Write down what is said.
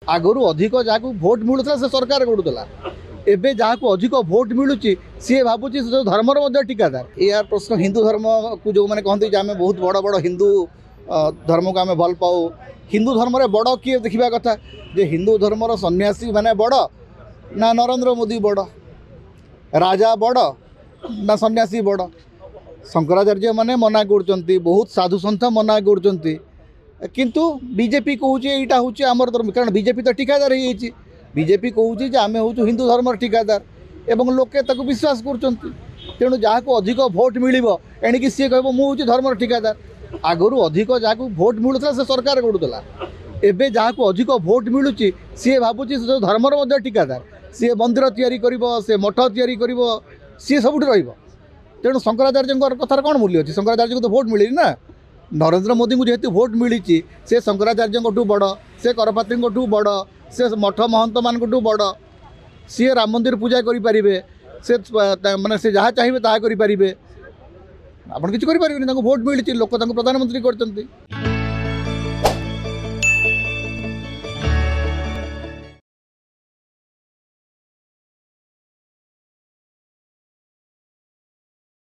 आगु अधिक जहाँ भोट मिलूला से सरकार करूला एवं जहाँ को अधिक भोट मिलूँ सी भावुँ जो धर्मर टीकादार यार प्रश्न हिंदू धर्म को जो मैंने कहते आम बहुत बड़ बड़ हिंदू धर्म को आम भल पाऊ हिंदू धर्म रे बड़ किए देखा कथा जे हिंदू धर्मर सन्यासी माने बड़ ना नरेंद्र मोदी बड़ राजा बड़ ना सन्यासी बड़ शंकराचार्य माने मना कर बहुत साधु सन्थ मना कर किंतु बीजेपी कहूँ यहाँ हूँ आमर धर्म कारण बीजेपी तो टीकादार हो बीजेपी कहूँ आम हूँ हिंदू धर्म टीकादार एवं लोके विश्वास कर तेणु जहाँ को अधिक भोट मिल एणिकी सी कह मुझे धर्म टीकादार आगु अधिक जहाँ भोट मिलूला से सरकार करूला एवं जहाँ को अधिक भोट मिलूँ सी भावुँ जो धर्मर टीकादार सी मंदिर तैयारी से मठ तैयारी सी सब तेणु शंकराचार्य कथार कौन मूल्य अच्छी शंकराचार्य को तो भोट मिली ना नरेंद्र मोदी को जेहेतु भोट मिली से शंकराचार्य बड़ से करपात्री बड़ से मठ महंत मान बड़ सी राम मंदिर पूजा करें से माने से जहाँ चाहिए ताहा करें आपड़ कि भोट मिली लोक प्रधानमंत्री कर